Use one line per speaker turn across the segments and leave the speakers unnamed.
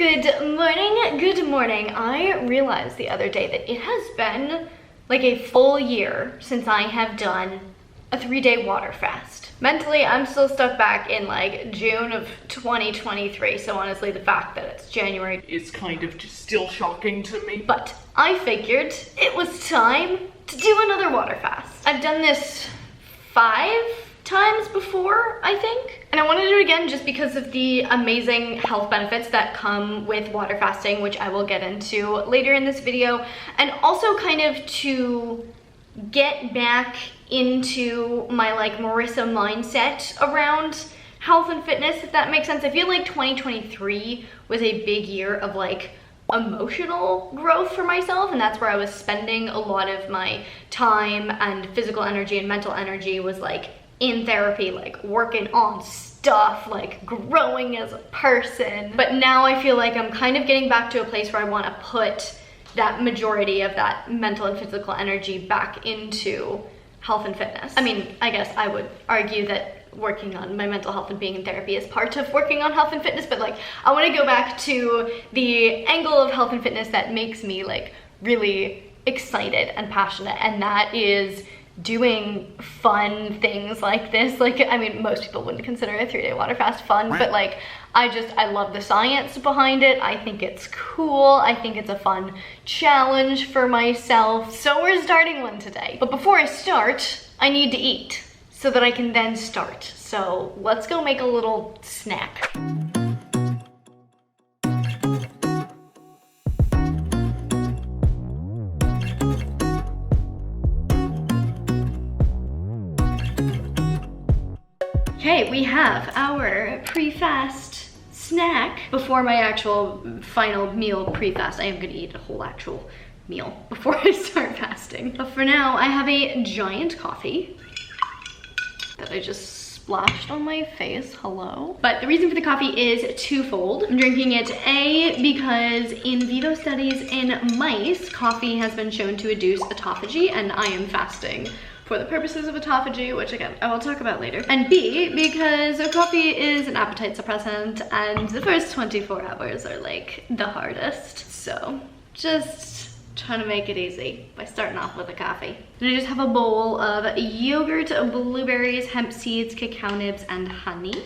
Good morning. I realized the other day that it has been like a full year since I have done a 3-day water fast. Mentally, I'm still stuck back in like June of 2023, so honestly the fact that it's January is kind of just still shocking to me. But I figured it was time to do another water fast. I've done this 5 times before, I think. And I want to do it again just because of the amazing health benefits that come with water fasting, which I will get into later in this video. And also kind of to get back into my like Marissa mindset around health and fitness, if that makes sense. I feel like 2023 was a big year of like emotional growth for myself, and that's where I was spending a lot of my time and physical energy and mental energy was like in therapy, like working on stuff, like growing as a person. But now I feel like I'm kind of getting back to a place where I want to put that majority of that mental and physical energy back into health and fitness. I mean, I guess I would argue that working on my mental health and being in therapy is part of working on health and fitness, but like I want to go back to the angle of health and fitness that makes me like really excited and passionate, and that is doing fun things like this. Like, I mean, most people wouldn't consider a 3-day water fast fun, but like I love the science behind it. I think it's cool. I think it's a fun challenge for myself. So we're starting one today. But before I start, I need to eat so that I can then start. So let's go make a little snack. Okay, we have our pre-fast snack before my actual final meal pre-fast. I am gonna eat a whole actual meal before I start fasting. But for now, I have a giant coffee that I just splashed on my face, hello. But the reason for the coffee is twofold. I'm drinking it because in vivo studies in mice, coffee has been shown to reduce autophagy, and I am fasting for the purposes of autophagy, which again, I will talk about later. And B, because coffee is an appetite suppressant and the first 24 hours are like the hardest. So just trying to make it easy by starting off with a coffee. And I just have a bowl of yogurt, blueberries, hemp seeds, cacao nibs, and honey.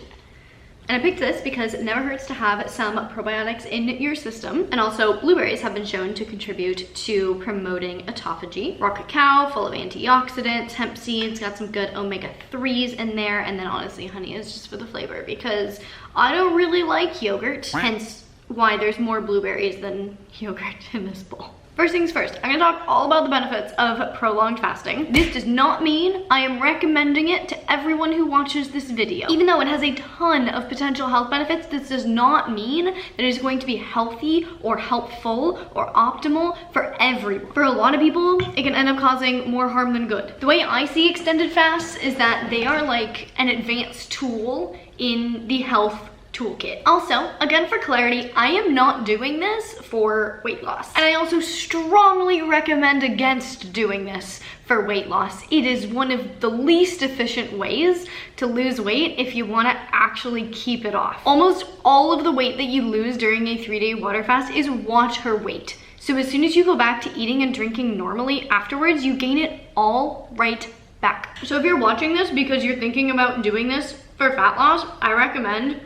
And I picked this because it never hurts to have some probiotics in your system. And also blueberries have been shown to contribute to promoting autophagy. Raw cacao, full of antioxidants, hemp seeds, got some good omega-3s in there. And then honestly, honey is just for the flavor because I don't really like yogurt, hence why there's more blueberries than yogurt in this bowl. First things first, I'm gonna talk all about the benefits of prolonged fasting. This does not mean I am recommending it to everyone who watches this video. Even though it has a ton of potential health benefits, this does not mean that it is going to be healthy or helpful or optimal for everyone. For a lot of people, it can end up causing more harm than good. The way I see extended fasts is that they are like an advanced tool in the health toolkit. Also, again for clarity, I am not doing this for weight loss. And I also strongly recommend against doing this for weight loss. It is one of the least efficient ways to lose weight if you want to actually keep it off. Almost all of the weight that you lose during a 3-day water fast is water weight. So as soon as you go back to eating and drinking normally afterwards, you gain it all right back. So if you're watching this because you're thinking about doing this for fat loss, I recommend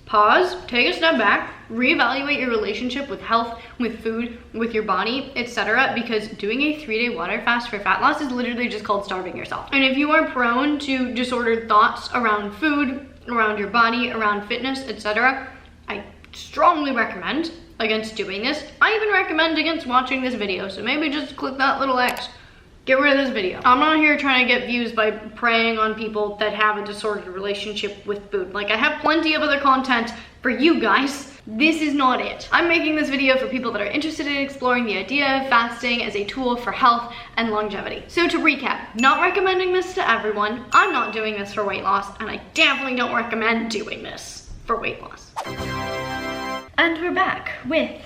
pause, take a step back, reevaluate your relationship with health, with food, with your body, etc. Because doing a 3-day water fast for fat loss is literally just called starving yourself. And if you are prone to disordered thoughts around food, around your body, around fitness, etc., I strongly recommend against doing this. I even recommend against watching this video, so maybe just click that little X. Get rid of this video. I'm not here trying to get views by preying on people that have a disordered relationship with food. Like, I have plenty of other content for you guys. This is not it. I'm making this video for people that are interested in exploring the idea of fasting as a tool for health and longevity. So to recap, not recommending this to everyone. I'm not doing this for weight loss, and I definitely don't recommend doing this for weight loss. And we're back with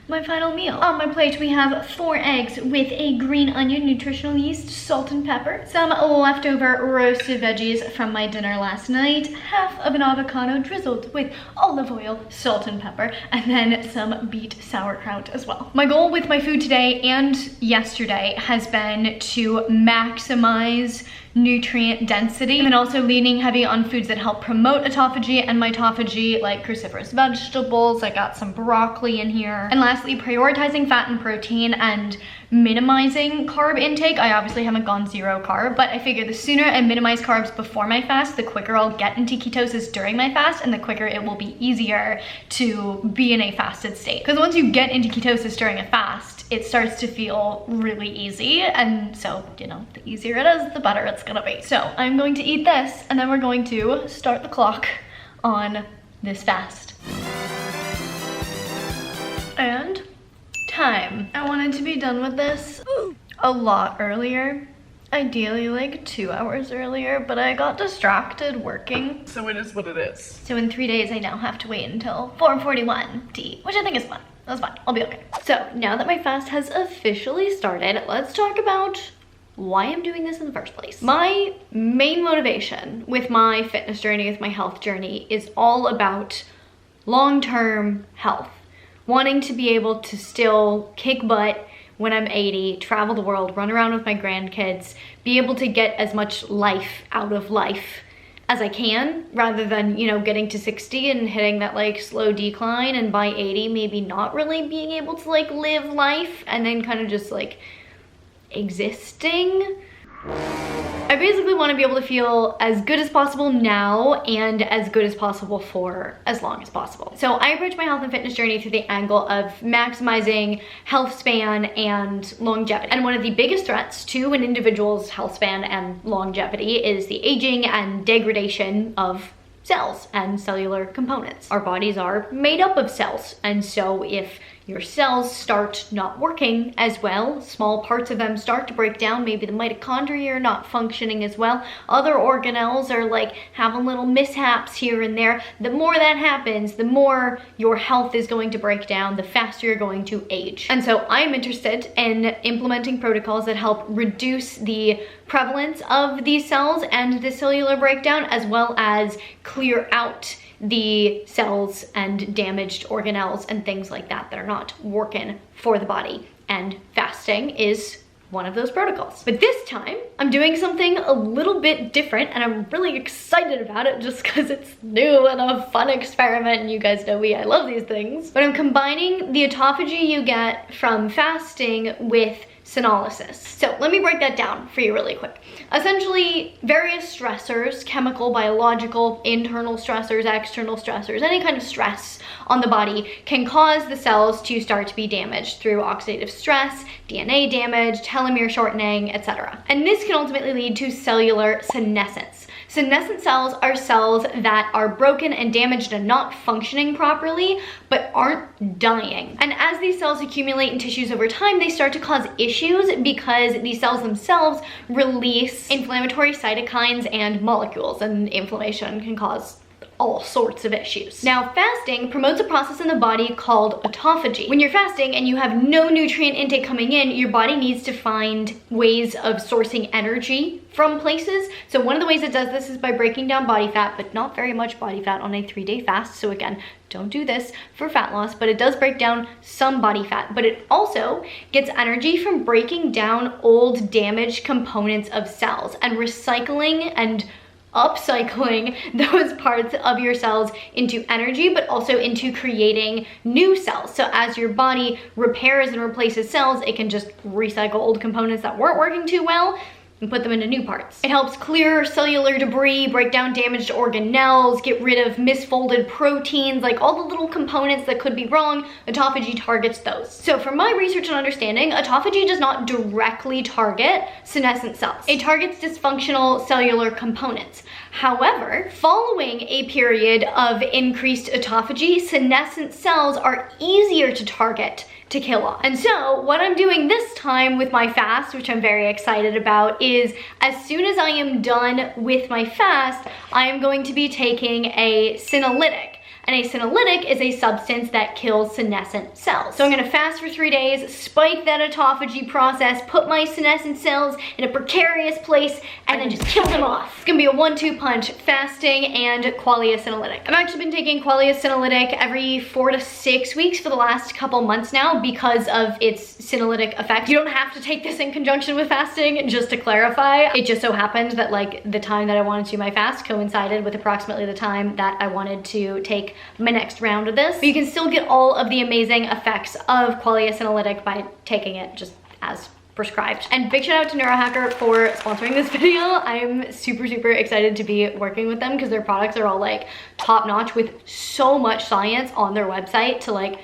my final meal. On my plate, we have 4 eggs with a green onion, nutritional yeast, salt and pepper, some leftover roasted veggies from my dinner last night, half of an avocado drizzled with olive oil, salt and pepper, and then some beet sauerkraut as well. My goal with my food today and yesterday has been to maximize nutrient density and also leaning heavy on foods that help promote autophagy and mitophagy, like cruciferous vegetables. I got some broccoli in here. And lastly, prioritizing fat and protein and minimizing carb intake. I obviously haven't gone 0 carb, but I figure the sooner I minimize carbs before my fast, the quicker I'll get into ketosis during my fast, and the quicker it will be easier to be in a fasted state. Because once you get into ketosis during a fast, it starts to feel really easy, and so, you know, the easier it is, the better it's gonna be. So I'm going to eat this, and then we're going to start the clock on this fast. And time. I wanted to be done with this a lot earlier. Ideally like 2 hours earlier, but I got distracted working.
So it is what it is.
So in 3 days, I now have to wait until 4:41 to eat, which I think is fun. That's fine, I'll be okay. So now that my fast has officially started, let's talk about why I'm doing this in the first place. My main motivation with my fitness journey, with my health journey, is all about long-term health. Wanting to be able to still kick butt when I'm 80, travel the world, run around with my grandkids, be able to get as much life out of life as I can, rather than, you know, getting to 60 and hitting that like slow decline, and by 80 maybe not really being able to like live life and then kind of just like existing. I basically want to be able to feel as good as possible now and as good as possible for as long as possible. So I approach my health and fitness journey through the angle of maximizing health span and longevity. And one of the biggest threats to an individual's health span and longevity is the aging and degradation of cells and cellular components. Our bodies are made up of cells, and so if your cells start not working as well, small parts of them start to break down, maybe the mitochondria are not functioning as well, other organelles are like having little mishaps here and there. The more that happens, the more your health is going to break down, the faster you're going to age. And so I'm interested in implementing protocols that help reduce the prevalence of these cells and the cellular breakdown, as well as clear out the cells and damaged organelles and things like that that are not working for the body. And fasting is one of those protocols. But this time, I'm doing something a little bit different, and I'm really excited about it just because it's new and a fun experiment, and you guys know me, I love these things. But I'm combining the autophagy you get from fasting with senolysis. So let me break that down for you really quick. Essentially, various stressors, chemical, biological, internal stressors, external stressors, any kind of stress on the body can cause the cells to start to be damaged through oxidative stress, DNA damage, telomere shortening, etc. And this can ultimately lead to cellular senescence. Senescent cells are cells that are broken and damaged and not functioning properly, but aren't dying. And as these cells accumulate in tissues over time, they start to cause issues because these cells themselves release inflammatory cytokines and molecules, and inflammation can cause all sorts of issues. Now, fasting promotes a process in the body called autophagy. When you're fasting and you have no nutrient intake coming in, your body needs to find ways of sourcing energy from places. So one of the ways it does this is by breaking down body fat, but not very much body fat on a 3-day fast. So again, don't do this for fat loss, but it does break down some body fat. But it also gets energy from breaking down old damaged components of cells and recycling and upcycling those parts of your cells into energy, but also into creating new cells. So as your body repairs and replaces cells, it can just recycle old components that weren't working too well and put them into new parts. It helps clear cellular debris, break down damaged organelles, get rid of misfolded proteins, like all the little components that could be wrong. Autophagy targets those. So from my research and understanding, autophagy does not directly target senescent cells. It targets dysfunctional cellular components. However, following a period of increased autophagy, senescent cells are easier to target to kill off. And so what I'm doing this time with my fast, which I'm very excited about, is as soon as I am done with my fast, I am going to be taking a senolytic. And a senolytic is a substance that kills senescent cells. So I'm gonna fast for 3 days, spike that autophagy process, put my senescent cells in a precarious place, and then just kill them off. It's gonna be a 1-2 punch, fasting and qualia senolytic. I've actually been taking qualia senolytic every 4 to 6 weeks for the last couple months now because of its senolytic effect. You don't have to take this in conjunction with fasting, just to clarify. It just so happened that like the time that I wanted to do my fast coincided with approximately the time that I wanted to take my next round of this. But you can still get all of the amazing effects of qualia senolytic by taking it just as prescribed. And big shout out to Neurohacker for sponsoring this video. I'm super excited to be working with them because their products are all like top notch with so much science on their website to like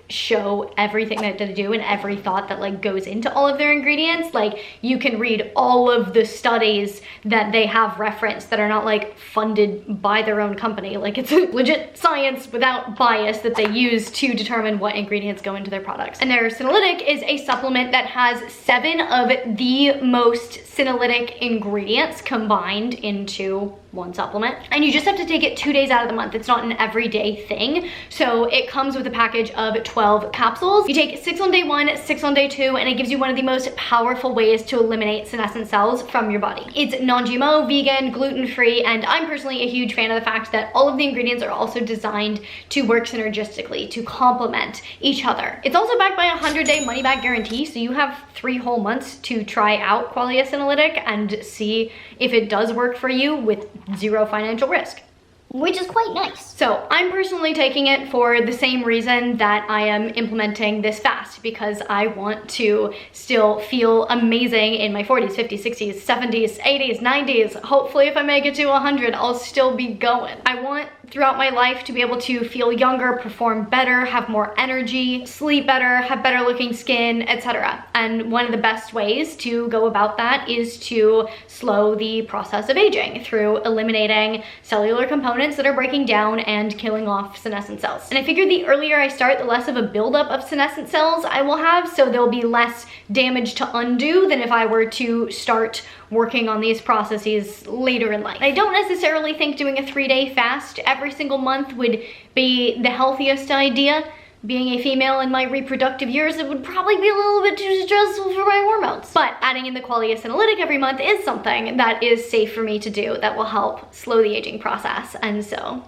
show everything that they do and every thought that like goes into all of their ingredients. Like you can read all of the studies that they have referenced that are not like funded by their own company. Like it's legit science without bias that they use to determine what ingredients go into their products. And their senolytic is a supplement that has 7 of the most senolytic ingredients combined into one supplement, and you just have to take it 2 days out of the month. It's not an everyday thing. So it comes with a package of 12 capsules. You take 6 on day 1, 6 on day 2, and it gives you one of the most powerful ways to eliminate senescent cells from your body. It's non-GMO, vegan, gluten-free, and I'm personally a huge fan of the fact that all of the ingredients are also designed to work synergistically, to complement each other. It's also backed by a 100-day money-back guarantee, so you have 3 whole months to try out qualia senolytic and see if it does work for you with 0 financial risk.
Which is quite nice.
So I'm personally taking it for the same reason that I am implementing this fast, because I want to still feel amazing in my 40s, 50s, 60s, 70s, 80s, 90s. Hopefully if I make it to 100, I'll still be going. I want throughout my life to be able to feel younger, perform better, have more energy, sleep better, have better looking skin, etc. And one of the best ways to go about that is to slow the process of aging through eliminating cellular components that are breaking down and killing off senescent cells. And I figured the earlier I start, the less of a buildup of senescent cells I will have, so there'll be less damage to undo than if I were to start working on these processes later in life. I don't necessarily think doing a 3-day fast every single month would be the healthiest idea. Being a female in my reproductive years, it would probably be a little bit too stressful for my hormones. But adding in the qualia senolytic every month is something that is safe for me to do that will help slow the aging process. And so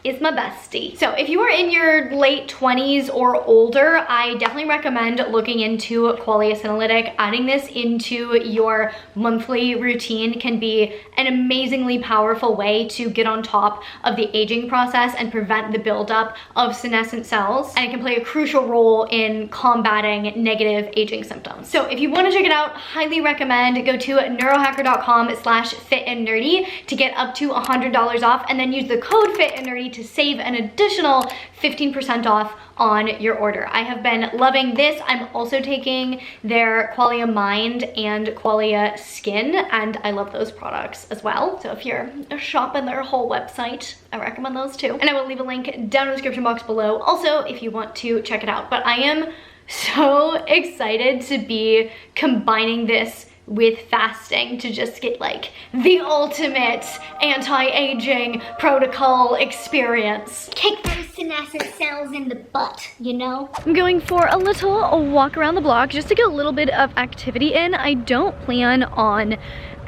is my bestie. So if you are in your late 20s or older, I definitely recommend looking into qualia senolytic. Adding this into your monthly routine can be an amazingly powerful way to get on top of the aging process and prevent the buildup of senescent cells. And it can play a crucial role in combating negative aging symptoms. So if you want to check it out, highly recommend go to neurohacker.com/fitandnerdy to get up to $100 off, and then use the code FITANDNERDY to save an additional 15% off on your order. I have been loving this. I'm also taking their Qualia Mind and Qualia Skin, and I love those products as well. So if you're shopping their whole website, I recommend those too. And I will leave a link down in the description box below also if you want to check it out. But I am so excited to be combining this with fasting to just get like the ultimate anti-aging protocol experience.
Kick those senescent cells in the butt, you know?
I'm going for a little walk around the block just to get a little bit of activity in. I don't plan on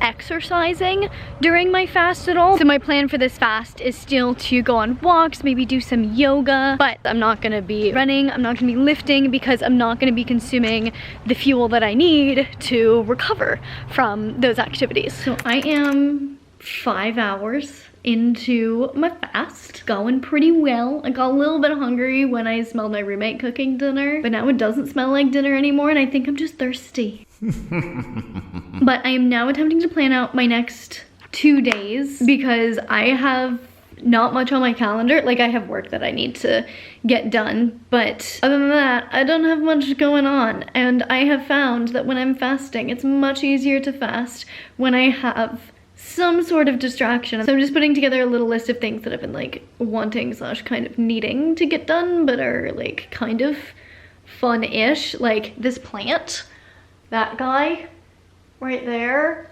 exercising during my fast at all. So my plan for this fast is still to go on walks, maybe do some yoga, but I'm not gonna be running, I'm not gonna be lifting because I'm not gonna be consuming the fuel that I need to recover from those activities. So I am 5 hours into my fast, going pretty well. I got a little bit hungry when I smelled my roommate cooking dinner, but now it doesn't smell like dinner anymore and I think I'm just thirsty. But I am now attempting to plan out my next 2 days because I have not much on my calendar. Like, I have work that I need to get done, but other than that, I don't have much going on. And I have found that when I'm fasting, it's much easier to fast when I have some sort of distraction. So I'm just putting together a little list of things that I've been like wanting / kind of needing to get done, but are like kind of fun-ish. Like this plant, that guy right there,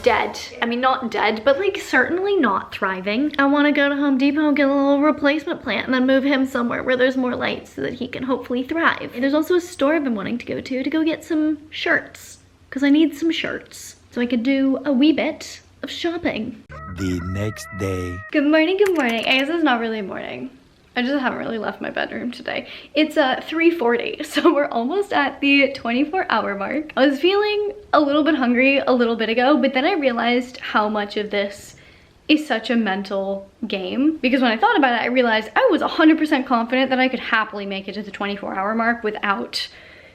dead. I mean, not dead, but like certainly not thriving. I want to go to Home Depot and get a little replacement plant and then move him somewhere where there's more light so that he can hopefully thrive. There's also a store I've been wanting to go get some shirts, because I need some shirts so I could do a wee bit of shopping.
The next day.
Good morning, good morning. I guess it's not really morning. I just haven't really left my bedroom today. It's 3:40, so we're almost at the 24-hour mark. I was feeling a little bit hungry a little bit ago, but then I realized how much of this is such a mental game. Because when I thought about it, I realized I was 100% confident that I could happily make it to the 24-hour mark without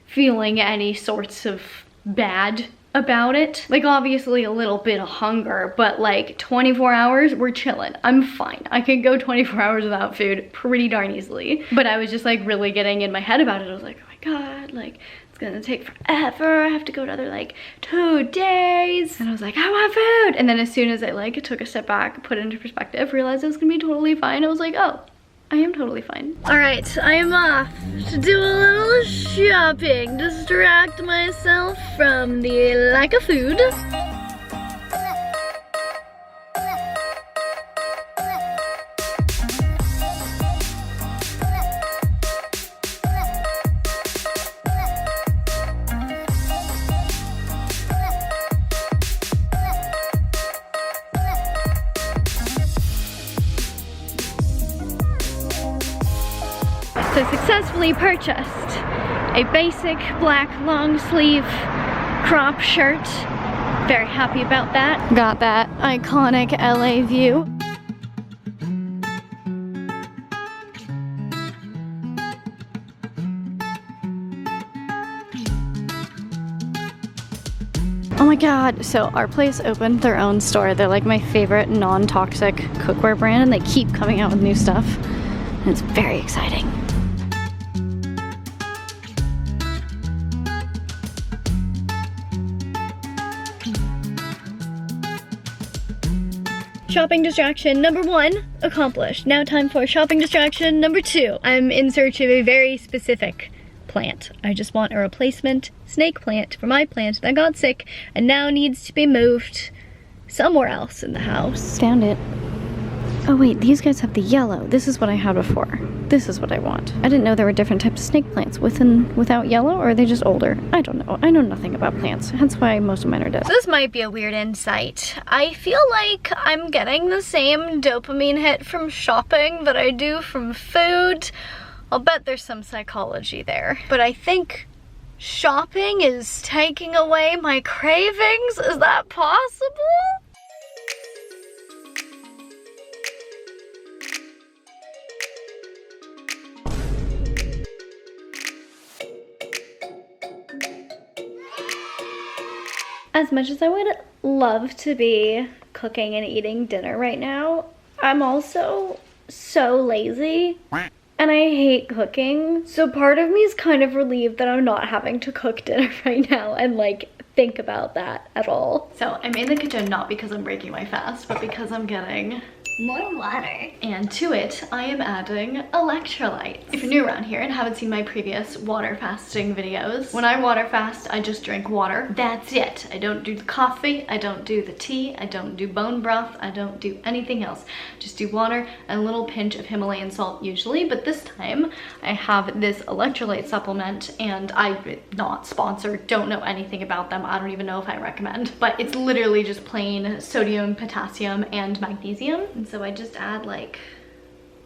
feeling any sorts of bad about it. Like obviously a little bit of hunger, but like 24 hours, we're chilling. I'm fine. I can go 24 hours without food pretty darn easily. But I was just like really getting in my head about it. I was like, oh my God, like it's gonna take forever. I have to go another like 2 days. And I was like, I want food. And then as soon as I like took a step back, put it into perspective, realized it was gonna be totally fine. I was like, oh, I am totally fine. All right, I am off to do a little shopping, distract myself from the lack of food. So successfully purchased a basic black long sleeve crop shirt. Very happy about that. Got that iconic LA view. Oh my God, so our place opened their own store. They're like my favorite non-toxic cookware brand and they keep coming out with new stuff. And it's very exciting. Shopping distraction number 1 accomplished. Now time for shopping distraction number 2. I'm in search of a very specific plant. I just want a replacement snake plant for my plant that got sick and now needs to be moved somewhere else in the house. Found it. Oh wait, these guys have the yellow. This is what I had before. This is what I want. I didn't know there were different types of snake plants with and without yellow, or are they just older? I don't know. I know nothing about plants, hence why most of mine are dead. This might be a weird insight. I feel like I'm getting the same dopamine hit from shopping that I do from food. I'll bet there's some psychology there. But I think shopping is taking away my cravings. Is that possible? As much as I would love to be cooking and eating dinner right now, I'm also so lazy and I hate cooking. So part of me is kind of relieved that I'm not having to cook dinner right now and like think about that at all. So I'm in the kitchen not because I'm breaking my fast, but because I'm getting
more water.
And to it, I am adding electrolytes. If you're new around here and haven't seen my previous water fasting videos, when I water fast, I just drink water. That's it. I don't do the coffee, I don't do the tea, I don't do bone broth, I don't do anything else. Just do water and a little pinch of Himalayan salt usually, but this time I have this electrolyte supplement and I'm not sponsored, don't know anything about them, I don't even know if I recommend, but it's literally just plain sodium, potassium, and magnesium. And so I just add like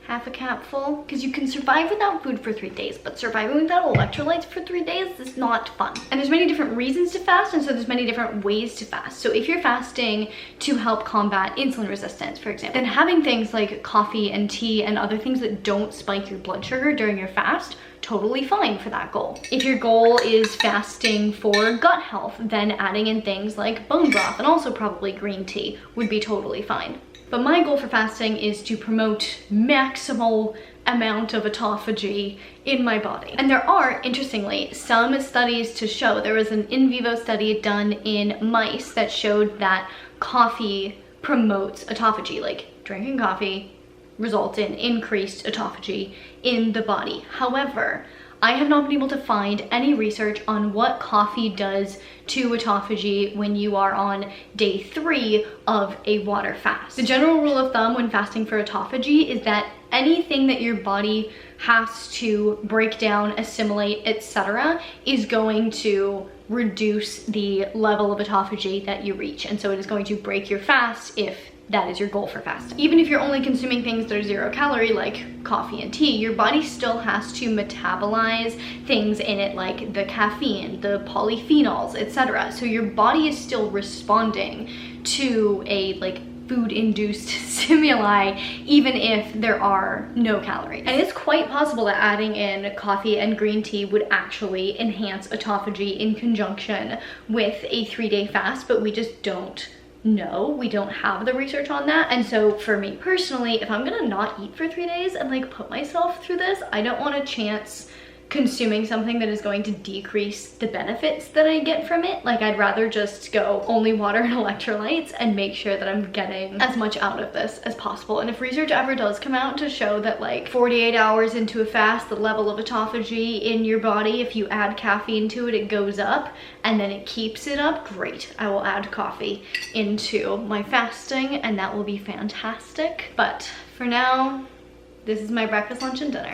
half a capful because you can survive without food for 3 days, but surviving without electrolytes for 3 days is not fun. And there's many different reasons to fast, and so there's many different ways to fast. So if you're fasting to help combat insulin resistance, for example, then having things like coffee and tea and other things that don't spike your blood sugar during your fast, totally fine for that goal. If your goal is fasting for gut health, then adding in things like bone broth and also probably green tea would be totally fine. But my goal for fasting is to promote maximal amount of autophagy in my body. And there are, interestingly, some studies to show. There was an in vivo study done in mice that showed that coffee promotes autophagy, like drinking coffee results in increased autophagy in the body. However, I have not been able to find any research on what coffee does to autophagy when you are on day 3 of a water fast. The general rule of thumb when fasting for autophagy is that anything that your body has to break down, assimilate, etc., is going to reduce the level of autophagy that you reach. And so it is going to break your fast if that is your goal for fasting. Even if you're only consuming things that are 0 calorie like coffee and tea, your body still has to metabolize things in it like the caffeine, the polyphenols, etc. So your body is still responding to a like food-induced stimuli even if there are no calories. And it's quite possible that adding in coffee and green tea would actually enhance autophagy in conjunction with a 3-day fast, but we just don't know. We don't have the research on that. And so for me personally, if I'm gonna not eat for 3 days and like put myself through this, I don't want to chance consuming something that is going to decrease the benefits that I get from it. Like, I'd rather just go only water and electrolytes and make sure that I'm getting as much out of this as possible. And if research ever does come out to show that like 48 hours into a fast, the level of autophagy in your body, if you add caffeine to it, it goes up and then it keeps it up, great. I will add coffee into my fasting and that will be fantastic. But for now, this is my breakfast, lunch, and dinner.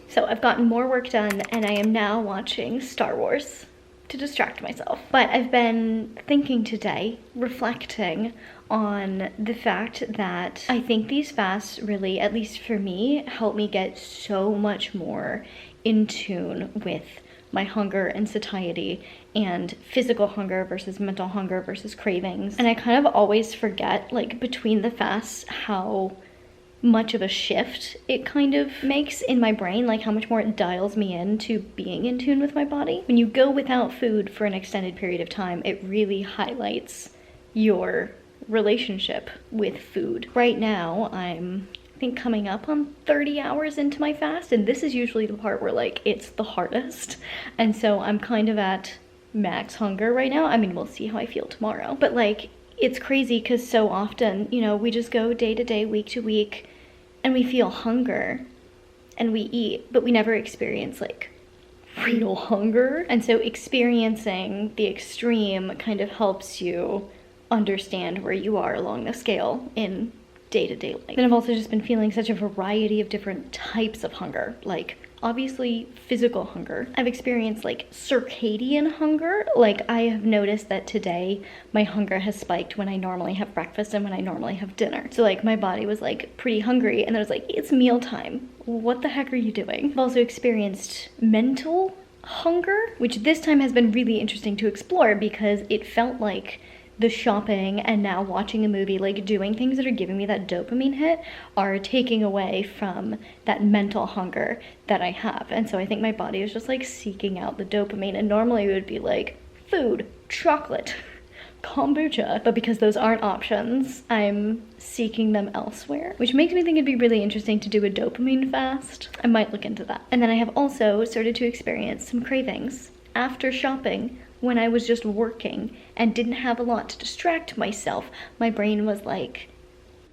So I've gotten more work done and I am now watching Star Wars to distract myself. But I've been thinking today, reflecting on the fact that I think these fasts really, at least for me, help me get so much more in tune with my hunger and satiety and physical hunger versus mental hunger versus cravings. And I kind of always forget, like, between the fasts how much of a shift it kind of makes in my brain, like how much more it dials me into being in tune with my body. When you go without food for an extended period of time, it really highlights your relationship with food. Right now, I'm I think coming up on 30 hours into my fast, and this is usually the part where like it's the hardest. And so I'm kind of at max hunger right now. I mean, we'll see how I feel tomorrow. But like, it's crazy because so often, you know, we just go day to day, week to week, and we feel hunger and we eat, but we never experience like real hunger. And so experiencing the extreme kind of helps you understand where you are along the scale in day-to-day life. And I've also just been feeling such a variety of different types of hunger, like obviously physical hunger. I've experienced like circadian hunger. Like, I have noticed that today my hunger has spiked when I normally have breakfast and when I normally have dinner. So like my body was like pretty hungry and I was like, it's mealtime. What the heck are you doing? I've also experienced mental hunger, which this time has been really interesting to explore because it felt like the shopping and now watching a movie, like doing things that are giving me that dopamine hit, are taking away from that mental hunger that I have. And so I think my body is just like seeking out the dopamine, and normally it would be like food, chocolate, kombucha, but because those aren't options, I'm seeking them elsewhere, which makes me think it'd be really interesting to do a dopamine fast. I might look into that. And then I have also started to experience some cravings after shopping. When I was just working and didn't have a lot to distract myself, my brain was like,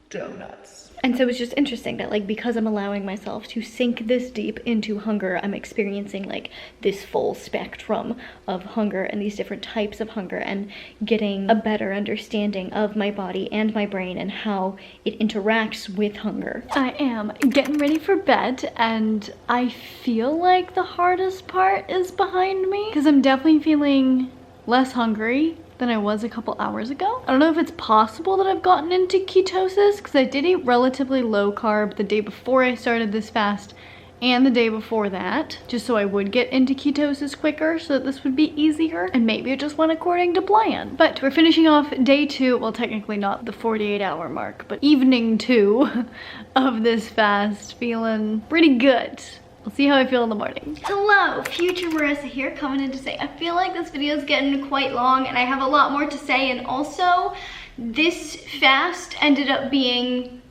donuts. And so it's just interesting that like, because I'm allowing myself to sink this deep into hunger, I'm experiencing like this full spectrum of hunger and these different types of hunger, and getting a better understanding of my body and my brain and how it interacts with hunger. I am getting ready for bed and I feel like the hardest part is behind me because I'm definitely feeling less hungry than I was a couple hours ago. I don't know if it's possible that I've gotten into ketosis because I did eat relatively low carb the day before I started this fast and the day before that, just so I would get into ketosis quicker so that this would be easier, and maybe it just went according to plan. But we're finishing off day 2, well technically not the 48-hour mark, but evening 2 of this fast, feeling pretty good. We'll see how I feel in the morning. Hello, future Marissa here, coming in to say I feel like this video is getting quite long and I have a lot more to say, and also this fast ended up being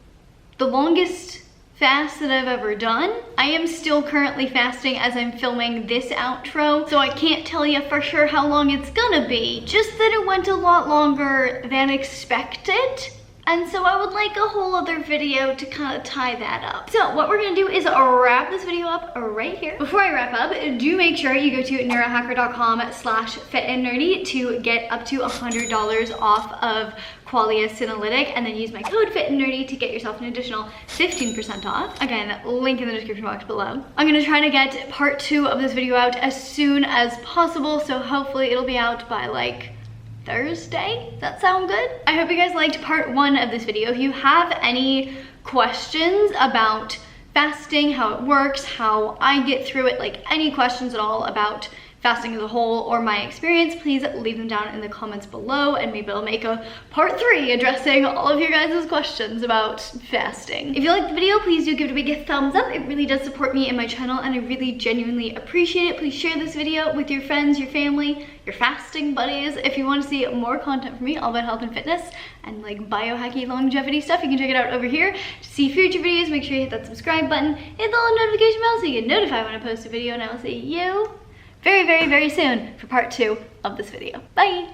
the longest fast that I've ever done. I am still currently fasting as I'm filming this outro, so I can't tell you for sure how long it's gonna be, just that it went a lot longer than expected. And so I would like a whole other video to kind of tie that up. So what we're gonna do is wrap this video up right here. Before I wrap up, do make sure you go to neurohacker.com/fitandnerdy to get up to $100 off of Qualia Senolytic, and then use my code FITANDNERDY to get yourself an additional 15% off. Again, link in the description box below. I'm gonna try to get part 2 of this video out as soon as possible, so hopefully it'll be out by like Thursday. Does that sound good? I hope you guys liked part 1 of this video. If you have any questions about fasting, how it works, how I get through it, like any questions at all about fasting as a whole or my experience, please leave them down in the comments below, and maybe I'll make a part 3 addressing all of your guys' questions about fasting. If you liked the video, please do give it a big thumbs up. It really does support me and my channel, and I really genuinely appreciate it. Please share this video with your friends, your family, your fasting buddies. If you want to see more content from me all about health and fitness and like biohacking longevity stuff, you can check it out over here. To see future videos, make sure you hit that subscribe button, hit the little notification bell so you get notified when I post a video, and I will see you very, very, very soon for part 2 of this video. Bye!